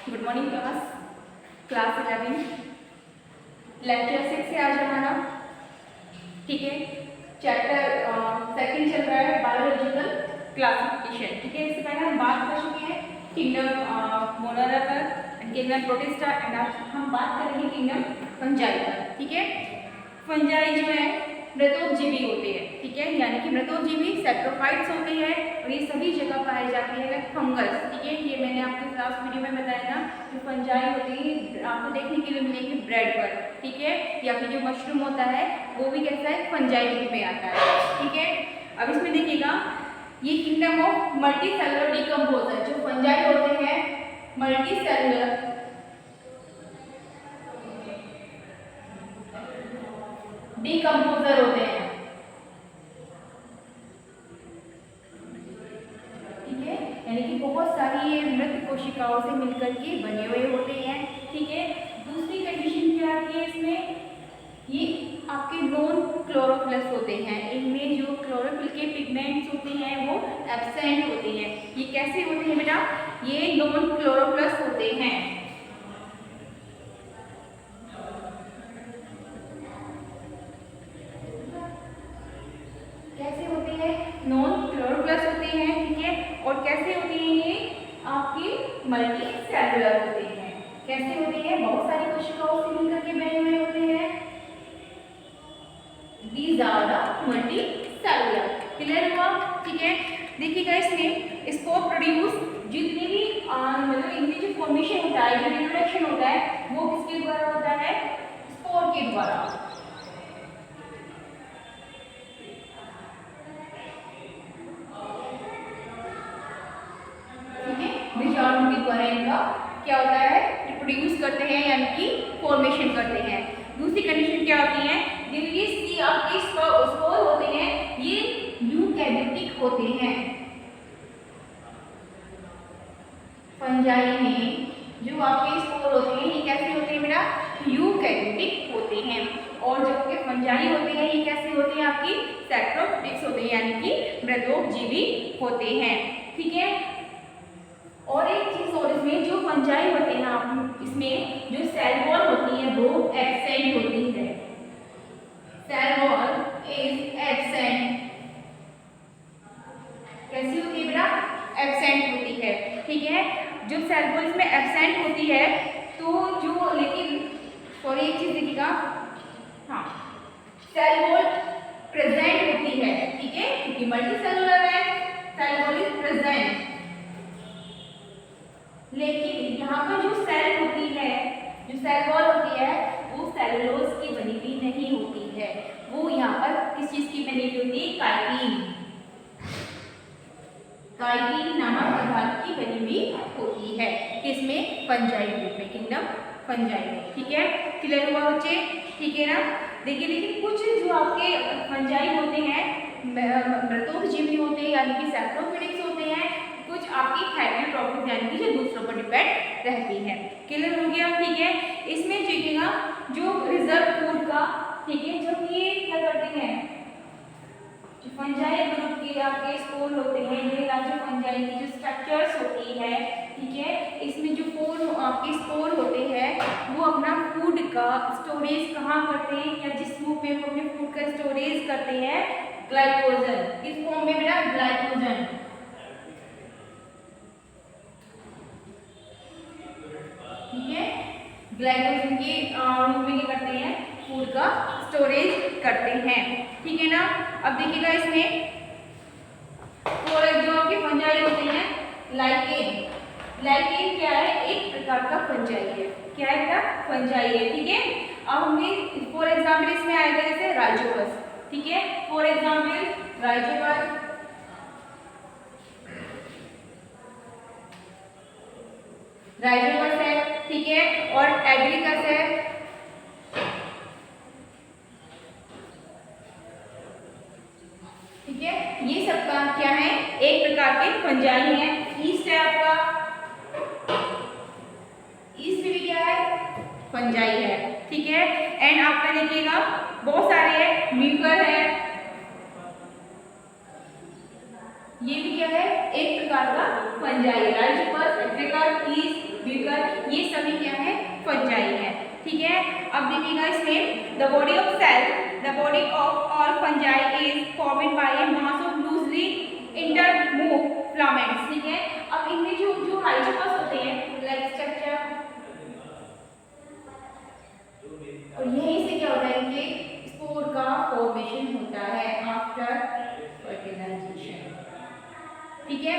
Good morning class 11 lecture 6 से आज हमारा ठीक है चैप्टर सेकंड चल रहा है बायोलॉजिकल क्लासिफिकेशन। ठीक है, इससे पहले हम बात कर चुके हैं किंगडम मोनोरा पर एंड किंगडम प्रोटिस्टा एंड आज हम बात करेंगे किंगडम फंजाई पर। ठीक है, फंजाई जो है मृतोपजीवी होते हैं। ठीक है, यानी कि मृतोपजीवी सैप्रोफाइट्स होते हैं और ये सभी जगह पाए जाते हैं लाइक फंगस। ठीक है, ये मैंने आपके लास्ट वीडियो में बताया था कि फंजाई होती है आपको देखने के लिए मिलेंगे ब्रेड पर। ठीक है, या फिर जो मशरूम होता है वो भी कैसा है, फंजाई ग्रुप में आता है। ठीक है, अब इसमें देखिएगा ये kingdom of multi cellular decomposer जो फंजाई होते हैं मल्टी सेलुलर डिकम्पोजर होते हैं। ठीक है, यानी कि बहुत सारी ये मृत कोशिकाओं से मिलकर के बने हुए होते हैं। ठीक है, दूसरी कंडीशन क्या आती है इसमें, ये आपके नॉन क्लोरोफिलस होते हैं। इनमें जो क्लोरोफिल के पिगमेंट्स होते हैं वो एब्सेंट होते हैं। ये कैसे होते हैं बेटा, ये नॉन क्लोरोफिलस होते हैं। कैसे होते हैं, नॉन क्लोरोप्लस होते हैं। ठीक है, और कैसे होते हैं ये आपके मल्टी सेलुलर होते हैं। कैसे होते हैं, बहुत सारी कोशिकाओं से मिलकर के बने हुए होते हैं। These are the multi cellular. Clear हुआ? ठीक है, देखिएगा इसमें स्पोर प्रोड्यूस जितने भी मतलब इनमें जो फॉर्मेशन होता है, जो रिप्रोडक्शन होता है वो किसके द्वारा होता है, स्पोर के द्वारा। बीजाणु के द्वारा इनका क्या होता है, रिप्रोड्यूस करते हैं यानी कि फॉर्मेशन करते हैं। दूसरी कंडीशन क्या होती है, जिनके सी आपके स्पोर होते हैं ये यूकैरियोटिक होते हैं। फंजाई में जो आपके स्पोर होते हैं ये कैसे होते हैं बेटा, यूकैरियोटिक होते हैं। और जो आपके फंजाई होते हैं ये कैसे होते हैं, आपकी सैप्रोफिटिक्स होते हैं यानी कि मृतोपजीवी होते हैं। ठीक है, और एक चीज और इसमें जो फंजाई होते हैं आप इसमें जो सेल वॉल होती है वो एब्सेंट होती है। Cell wall is absent. कैसी होती है बेटा, एब्सेंट होती है। ठीक है, जो सेल वॉल इसमें एब्सेंट होती है तो जो लेकिन सॉरी एक चीज देखिएगा, हाँ सेल वॉल प्रेजेंट होती है। ठीक है, क्योंकि मल्टी सेलुलर है, सेल वॉल इज प्रेजेंट। लेकिन यहाँ पर जो सेल होती है, जो सेल वॉल होती है वो सेलुलोज की बनी हुई नहीं होती है। वो यहाँ पर किस चीज की बनी हुई होती है, काइटिन। काइटिन नामक पदार्थ की बनी हुई होती है। किसमें, फंजाई ग्रुप में, किंगडम फंजाई में। ठीक है, क्लियर हुआ बच्चे? ठीक है ना। देखिए लेकिन कुछ जो आपके फंजाई होते हैं मृतोपजीवी होते हैं यानी कि सैप्रोफिटिक्स होते हैं, कुछ आपकी हेटेरोट्रॉफिक यानी कि जो दूसरों पर डिपेंड रहती है। क्लियर हो गया? ठीक है, इसमें देखिएगा जो रिजर्व फूड का, ठीक है, जब ये क्या करते हैं, जो फंजाई ग्रुप के आपके स्पोर होते हैं, ये जो फंजाई की जो स्ट्रक्चर्स होती है, ठीक है, इसमें जो आपके स्पोर होते हैं वो अपना फूड का स्टोरेज कहाँ करते हैं, या जिस रूप में वो अपने फूड का स्टोरेज करते हैं, ग्लाइकोजन। किस फॉर्म में बेटा, ग्लाइकोजन। ठीक है, ग्लाइकोजन के रूप में क्या करते हैं, फूड का स्टोरेज करते हैं। ठीक है ना। अब देखिएगा इसमें और जो आपके फंजाई होते हैं, लाइकेन। लाइकेन क्या है, एक प्रकार का फंजाई है। क्या है बेटा, फंजाई है। ठीक है, अब हमें फॉर एग्जाम्पल इसमें आएगा जैसे राइजोपस। ठीक है, फॉर एग्जाम्पल राइजोपस, राइजोपस है। ठीक है, और एग्रिकस है। ठीक है, ये सबका क्या है, एक प्रकार के फंजाई है। ईस्ट है आपका, ईस्ट में भी क्या है, फंजाई है। ठीक है, एंड आपका देखिएगा बहुत सारे है, म्यूकर है, ये भी क्या है, एक प्रकार का fungi. Rhizopus, agaricus, yeast, mucor देखिएगा इसमें the body of cell, the body of all fungi is formed by a mass of loosely interwoven filaments, ठीक है। अब इनमें जो जो राइजोमर्स होते हैं लाइक स्ट्रक्चर, और यहीं से क्या होता है इनके स्पोर का फॉर्मेशन होता है आफ्टर फर्टिलाइजेशन, ठीक है।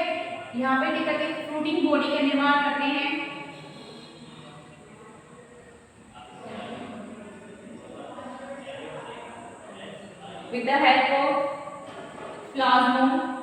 यहाँ पे क्या करते हैं, फ्रूटिंग बॉडी का निर्माण करते हैं। With the help of plasmodesmata,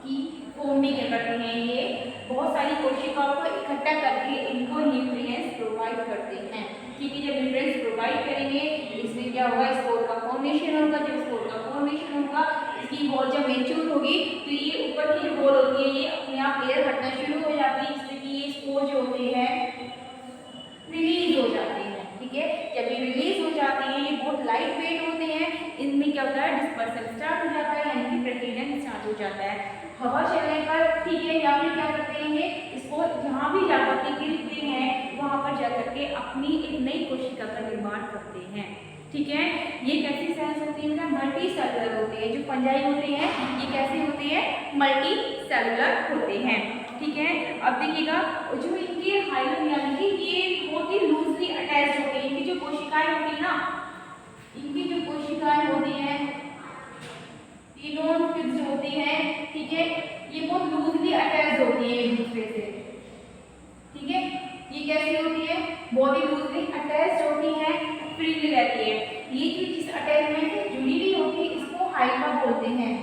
की फॉर्म में क्या करते हैं, ये बहुत सारी कोशिकाओं को इकट्ठा करके इनको न्यूट्रिएंट्स प्रोवाइड करते हैं, ठीक है। जब न्यूट्रिएंट्स प्रोवाइड करेंगे इसमें क्या होगा, स्पोर का फॉर्मेशन होगा। जब स्पोर का फॉर्मेशन होगा, इसकी वॉल जब मैच्योर होगी तो ये ऊपर की वॉल होती है ये अपने आप एयर हटना शुरू हो जाती है, जिससे कि ये स्पोर जो होते हैं रिलीज हो जाते हैं, ठीक है। जब ये रिलीज हो जाते हैं ये बहुत लाइट वेट होते हैं, इनमें क्या होता है, डिस्पर्सन स्टार्ट हो जाता है, यानी कि प्रकीर्णन स्टार्ट हो जाता है हवा चलने पर, ठीक है। या फिर क्या करते हैं ये इसको जहाँ भी जाकर के गिरते हैं वहाँ पर जाकर के अपनी एक नई कोशिका का निर्माण करते हैं, ठीक है। ये कैसी सेल्स होती हैं, मल्टी सेलुलर होते हैं। जो फंजाई होते हैं ये कैसे होते हैं, मल्टी सेलुलर होते हैं, ठीक है। अब देखिएगा जो इनके हाइलम यानी कि ये बहुत ही लूजली अटैच होते हैं, इनकी जो कोशिकाएं होती है ना, इनकी जो कोशिकाएं होती हैं ये नॉन फिक्स्ड होती हैं, ठीक है। ये बहुत लूजली अटैच होती है एक दूसरे से, ठीक है। ये कैसी होती है, बहुत ही लूजली अटैच होती है, फ्रीली रहती है। ये जो जिस अटैचमेंट से जुड़ी हुई होती है इसको हाइफा बोलते हैं।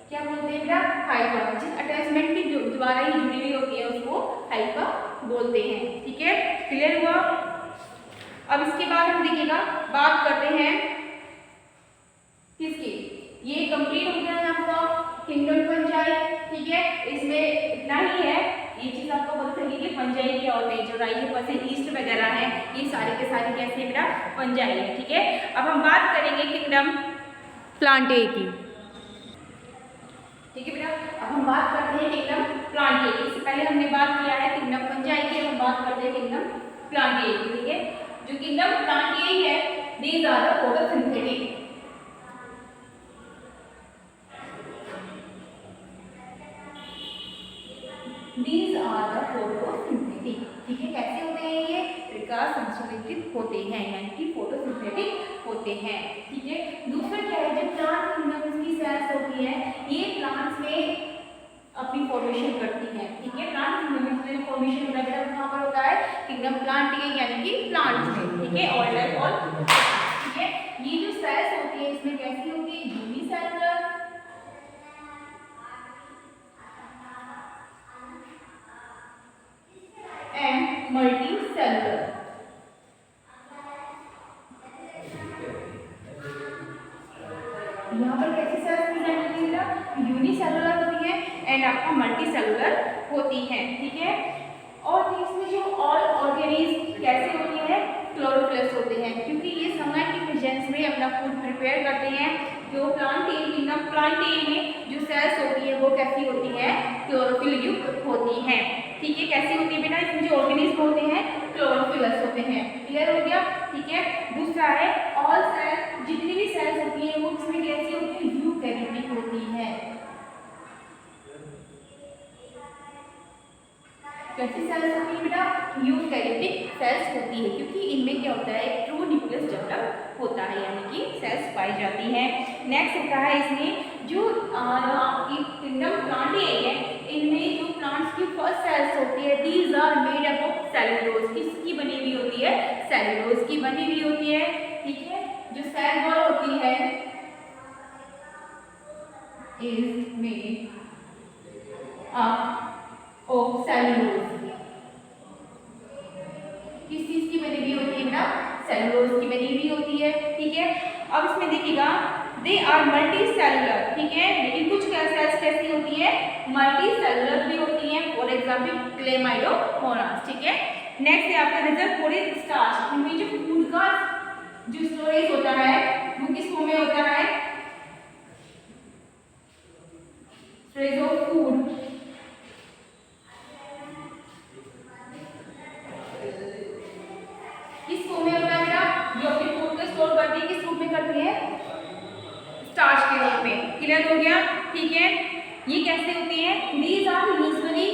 क्या बोलते हैं बेटा, हाइफा। जिस अटैचमेंट के द्वारा ही जुड़ी हुई होती है उसको हाइफा बोलते हैं, ठीक है। क्लियर हुआ। अब इसके बाद हम देखिएगा बात करते हैं किसकी, ये कंप्लीट हो गया है आपका किंगडम फंजाई, ठीक है। इसमें इतना ही है, ये चीज आपको पता चली कि फंजाई क्या होते हैं, जो राइजोपस ईस्ट वगैरह है ये सारे के सारे कैसे बेटा फंजाई है, ठीक है। अब हम बात करेंगे किंगडम प्लांटे की, ठीक है बेटा। अब हम बात करते हैं किंगडम प्लांटे की। इससे पहले हमने बात किया है किंगडम फंजाई की, हम बात करते हैं किंगडम प्लांटे की, ठीक है। जो किंगडम प्लांटे है these are the photosynthetic, These are the photosynthetic, ठीक है। कैसे होते हैं ये, प्रकाश संश्लेषित होते हैं, यानी कि फोटोसिंथेटिक होते हैं, ठीक है। दूसरा क्या है, जब प्लांट किंगडम की सेल्स होती है ये प्लांट्स में अपनी फॉर्मेशन करती है, ठीक है। प्लांट किंगडम में फॉर्मेशन होता है कहाँ पर होता है, किंगडम प्लांट के यानी कि प्लांट्स में, ठीक है। ऑर्डर और ठीक है। ये जो सेल्स होती है इसमें कैसी होती है, यूनिसेलुलर एंड मल्टी सेलुलर। यहाँ पर कैसी सेल्स प्रेजेंट होती है, यूनिसेलुलर होती है एंड आपका मल्टी सेलुलर होती है, ठीक है। और इसमें जो ऑल ऑर्गेनिज्म कैसे होती है, क्लोरोफिलस होते हैं, क्योंकि ये सनलाइट की प्रेजेंस में अपना फूड प्रिपेयर करते हैं। जो प्लांटेन किंगडम प्लांटेन में जो सेल्स होती है वो कैसी होती है, क्लोरोफिल युक्त होती हैं, ठीक है। कैसी होती है बेटा, इसमें जो ऑर्गेनिज्म होते हैं क्लोरोफिलस होते हैं, क्लियर हो गया, ठीक है। दूसरा है ऑल सेल, जितनी भी सेल्स होती है वो इसमें कैसी होती है, यूकैरियोटिक होती है। कैसी सेल्स होती है बेटा, यूकैरियोटिक सेल्स होती है, क्योंकि इनमें क्या होता है, एक ट्रू न्यूक्लियस डेवलप होता है, यानी कि सेल्स पाई जाती हैं। नेक्स्ट होता है इसमें जो आपकी किंगडम प्लांटे है, इनमें जो प्लांट्स की फर्स्ट सेल्स होती है these are made up of cellulose, किसकी बनी हुई होती है, सेलुलोज की बनी हुई होती है, ठीक है। जो सेल वॉल होती है is made up of cellulose, किस चीज की बनी हुई होती है बेटा, सेलुलोज की बनी हुई होती है, ठीक है। अब इसमें देखिएगा दे आर मल्टी सेलुलर, ठीक है। लेकिन कुछ सेल्स कैसी होती है, मल्टी सेलुलर भी होती हैं, फॉर एग्जाम्पल क्लेमाइडोमोनास, ठीक है। नेक्स्ट है आपका रिजर्वोयर स्टार्च, इनमें जो फूड का जो स्टोरेज होता है वो किस फॉर्म में होता है, करती है, किस रूप में करती है, स्टार्च के रूप में। क्लियर हो गया, ठीक है। ये कैसे होते हैं, दीज आर यूजुअली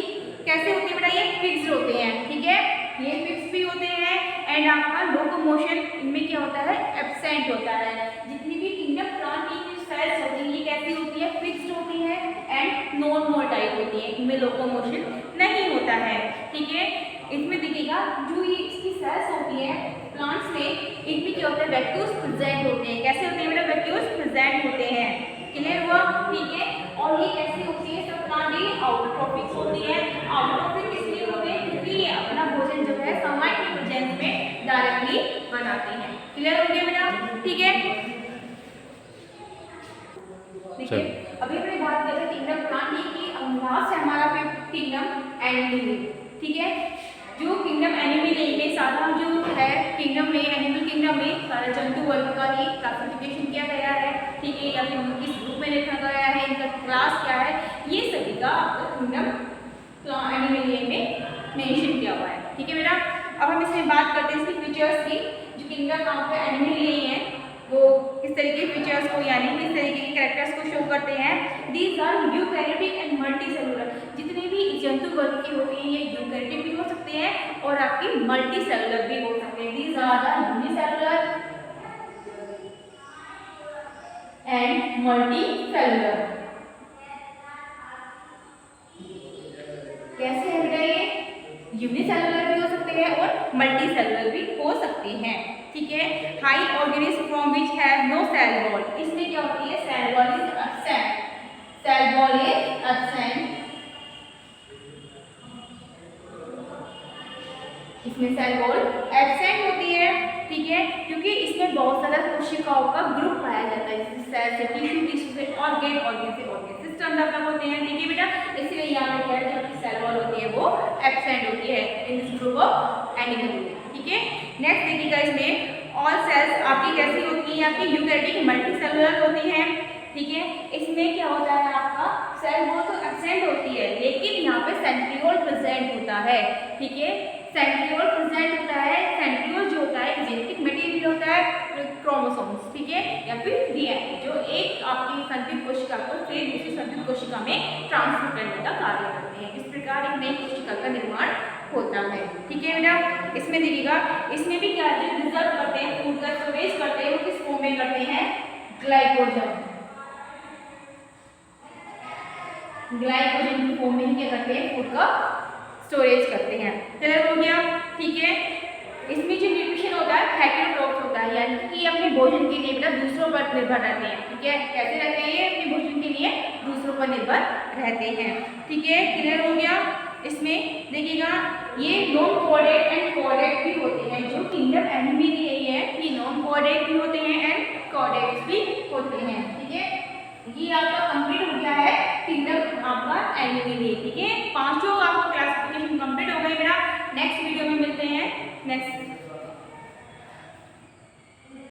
कैसे होते हैं बेटा, ये फिक्स्ड होते हैं, ठीक है, ये फिक्स भी होते हैं। एंड आपका लोकोमोशन इनमें क्या होता है, एब्सेंट होता है। जितनी भी किंगडम प्लांट की सेल्स होती हैं ये कैसी होती है, फिक्स्ड होती है एंड नॉन मोटाइल होती है, इनमें लोकोमोशन नहीं होता है, ठीक है। इसमें देखिएगा जो ये इसकी सेल्स होती है प्लांट्स में, इनमें क्या होता है, वैक्यूल्स प्रेजेंट होते हैं। कैसे होते हैं बेटा, वैक्यूल्स प्रेजेंट होते हैं। क्लियर हुआ, ठीक है। और ये कैसी होती है, सब प्लांट ये आउटोट्रॉफिक होती है। आउटोट्रॉफिक इसलिए होते हैं क्योंकि ये अपना भोजन जो है सनलाइट के प्रेजेंस में डायरेक्टली बनाते हैं। क्लियर हो गया बेटा, ठीक है। देखिए अभी हमने बात कर रहे थे किंगडम प्लांट की, लास्ट है हमारा किंगडम एनिमल, ठीक है। जो किंगडम एनिमल में सारा जो है किंगडम में, एनिमल किंगडम में सारा जंतु वर्ग का ही क्लासिफिकेशन किया गया है, ठीक है, या फिर किस ग्रुप में लिखा गया है, इनका क्लास क्या है, ये सभी का किंगडम एनिमल में मेंशन किया हुआ है, ठीक है बेटा। अब हम इसमें बात करते हैं इसकी फीचर्स की। जो किंगडम आपका एनिमल है वो किस तरीके के फीचर्स को यानी किस तरीके के कैरेक्टर्स को शो करते हैं। These are eukaryotic and multicellular, जितने भी जंतु वर्ग के होते हैं ये यूकैरियोटिक भी हो सकते हैं और आपकी मल्टीसेलुलर भी हो सकते हैं। These are the unicellular and multicellular. कैसे है बेटा, ये यूनिसेलुलर भी हो सकते हैं और मल्टीसेलुलर भी हो सकते हैं, ठीक है। High organism from which have no cell wall, इसमें क्या होती है, cell wall is absent, cell wall is absent, इसमें सेल वॉल एब्सेंट होती है, ठीक है, क्योंकि इसमें बहुत सारा कोशिकाओं का ग्रुप पाया जाता है, जैसे सेल से टिश्यू, टिश्यू से ऑर्गन, ऑर्गन से ऑर्गन सिस्टम डेवलप होते हैं, ठीक है बेटा। इसलिए यहाँ पे क्या है, जो सेल वॉल होती है वो एब्सेंट होती है in this group of animal, ठीक है। नेक्स्ट देखिएगा, इसमें ऑल सेल्स आपकी कैसी होती है, आपकी यूकैरियोटिक मल्टीसेलुलर होती है, ठीक है। इसमें क्या होता है, आपका सेल वॉल तो एब्सेंट होती है लेकिन यहाँ पे सेंट्रियोल प्रेजेंट होता है, ठीक है। सेंट्रियोल प्रेजेंट होता है, सेंट्रियोल जो होता है जेनेटिक मटेरियल होता है, क्रोमोसोम्स, ठीक है, या फिर डीएनए, जो एक आपकी संतुलित कोशिका को फिर दूसरी संतुलित कोशिका में ट्रांसफर करने का कार्य करते हैं। इस प्रकार एक नई कोशिका का निर्माण होता है, ठीक है बेटा। इसमें देखिएगा, इसमें भी क्या है, रिजर्व करते हैं, फूड का स्टोरेज करते हैं, वो किस फॉर्म में करते हैं, ग्लाइकोजन, ग्लाइकोजन की फॉर्म में ही क्या करते हैं, फूड का स्टोरेज करते हैं। क्लियर हो गया, ठीक है। इसमें जो न्यूट्रिशन होता है हेटेरोट्रॉफ्स होता है, यानी कि अपने भोजन के लिए बेटा दूसरों पर निर्भर रहते हैं, ठीक है। कैसे रहते हैं ये, अपने भोजन के लिए दूसरों पर निर्भर रहते हैं, ठीक है। क्लियर हो गया। इसमें देखिएगा, ये नॉन कोऑर्डिनेट एंड कोऑर्डिनेट भी होते हैं, जो किंगडम एनिमल यही है कि नॉन कोऑर्डिनेट भी होते हैं एंड कोऑर्डिनेट भी होते हैं, ठीक है। ये आपका कंप्लीट हो गया है किंगडम आपका एनिमल, ठीक है। पांचों आपका क्लासिफिकेशन कंप्लीट हो गए बेटा। नेक्स्ट वीडियो में मिलते हैं नेक्स्ट